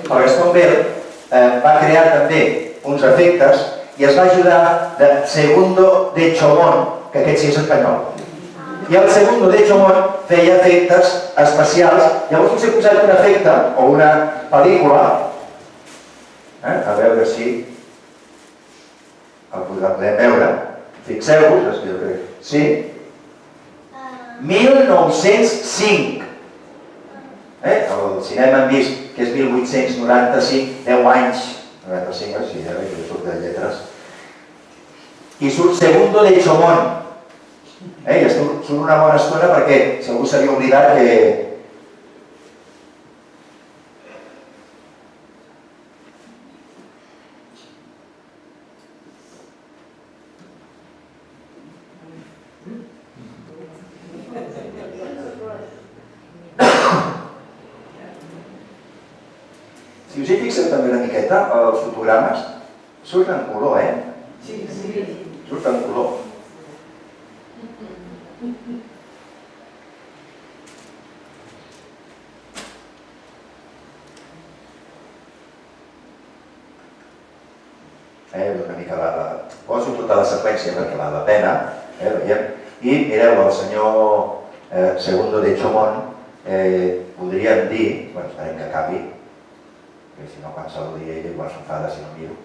Gaston Bell va crear també uns efectes i es va ajudar de Segundo de Chomón, que aquest sí és espanyol. I el Segundo de Chomón feia efectes especials. Llavors us he posat un efecte o una pel·lícula, a veure si el podem veure. Fixeu-vos, jo crec que sí. 1905. El cinema hem vist que és 1895, 10 anys, 95, sí, que surt de lletres. I surt Segundo de Chomón. I surt una bona estona perquè si algú s'havia oblidat que... Si us hi fixeu també una miqueta, els fotogrames surten en color, Sí. Surten en color. Una mica poso tota la seqüència perquè val la pena, veiem? I mireu, el senyor Segundo de Chomón podríem dir, bueno, esperem que acabi, perquè si no quan saludi ell igual s'enfada si no miro.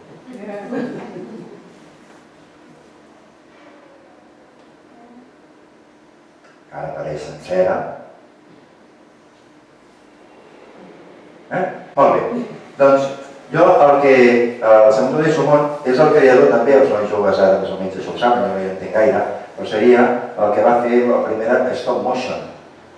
Ara apareix sencera. Molt bé, doncs jo el Segundo de Chomón és el creador també, els nois joves ara més o menys això ho saben, jo no hi entenc gaire, però seria el que va fer la primera stop motion,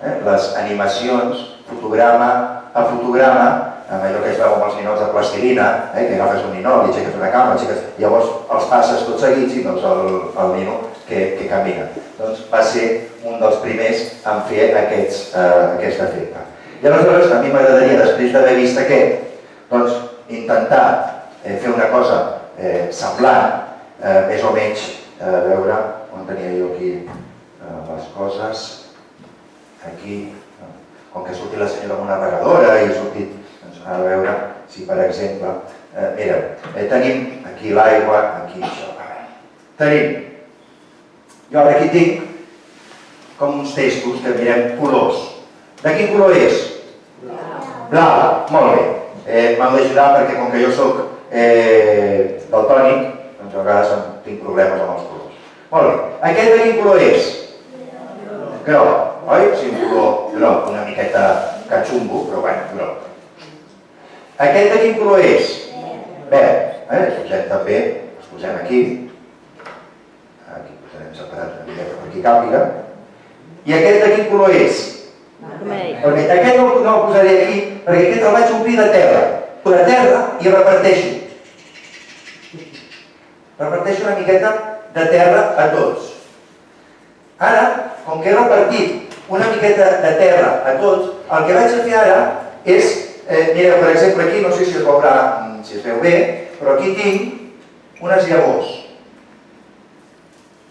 les animacions fotograma a fotograma, amb allò que es veu amb els ninots de plastilina, que agafes un ninot, li aixeques una cama, llavors els passes tots seguits i veus el nino que camina. Doncs va ser un dels primers en fer aquest efecte. I aleshores a mi m'agradaria, després d'haver vist aquest, doncs intentar fer una cosa semblant, més o menys, a veure on tenia jo aquí les coses, aquí, com que surti la senyora amb una regadora i he sortit, a veure si per exemple, mireu, tenim aquí l'aigua, aquí això, tenim, jo ara aquí tinc com uns testos que mirem colors. De quin color és? Blau, molt bé. M'han d'ajudar perquè com que jo soc daltònic, doncs a vegades tinc problemes amb els colors. Molt bé, aquest de quin color és? Groc, oi? Sí, un color groc, una miqueta catxumbo, però bueno, groc. Aquest de quin color és? Verd. Posem també, els posem aquí. Aquí posarem separat una miqueta per aquí càpiga. I aquest de quin color és? Vermell. Aquest no el posaré aquí perquè aquest el vaig omplir de terra. De terra i reparteixo. Reparteixo una miqueta de terra a tots. Ara, com que he repartit una miqueta de terra a tots, el que vaig a fer ara és, mireu, per exemple, aquí, no sé si es veurà, si es veu bé, però aquí tinc unes llavors.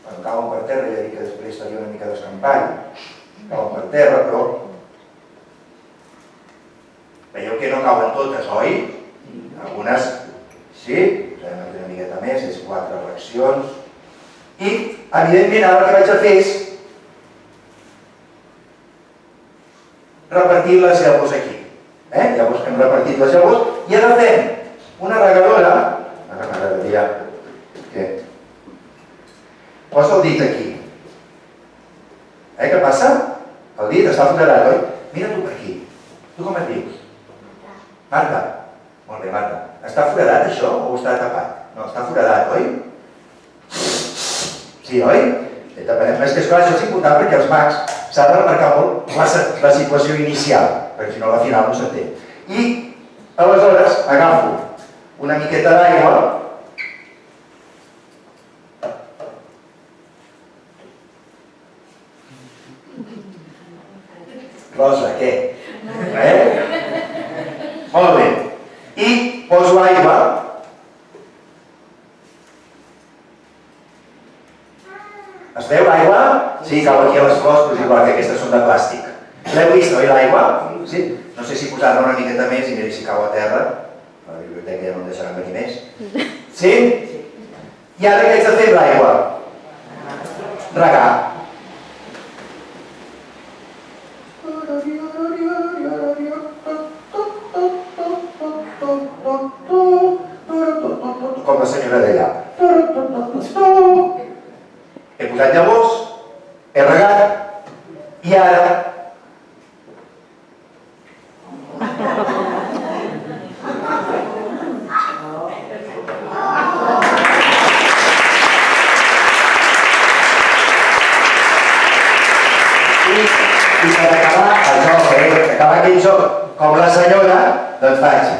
Quan cauen per terra, ja dic que després faria una mica d'escampall, cauen per terra, però veieu que no cauen totes, oi? Algunes sí, posem una miqueta més, és 4 reaccions. I, evidentment, ara el que vaig a fer és repartir les llavors aquí. Llavors hem repartit les llavors i agafem una regadora, m'agradaria que posa el dit aquí. Què passa? El dit està foradat, oi? Mira tu per aquí. Tu com et dius? Marta. Molt bé, Marta. Està foradat això o està tapat? No, està foradat, oi? Sí, oi? És que esclar, això és important perquè els mags s'ha de remarcar molt la situació inicial, perquè si no al final no s'entén. I aleshores agafo una miqueta d'aigua, Rosa, què? Molt bé. I poso aigua. Es veu l'aigua? Sí, cau aquí a les flors, però és igual que aquestes són de plàstic. L'heu vist, oi, l'aigua? Sí? No sé si posar-ne una miqueta més i mira si cau a terra. A la biblioteca ja no em deixaran venir més. Sí? I ara què haig de fer amb l'aigua? Regar. Com la senyora d'allà. He posat llavors, he regat, i ara... I per acabar el joc, acabar aquell joc com la senyora, doncs faig...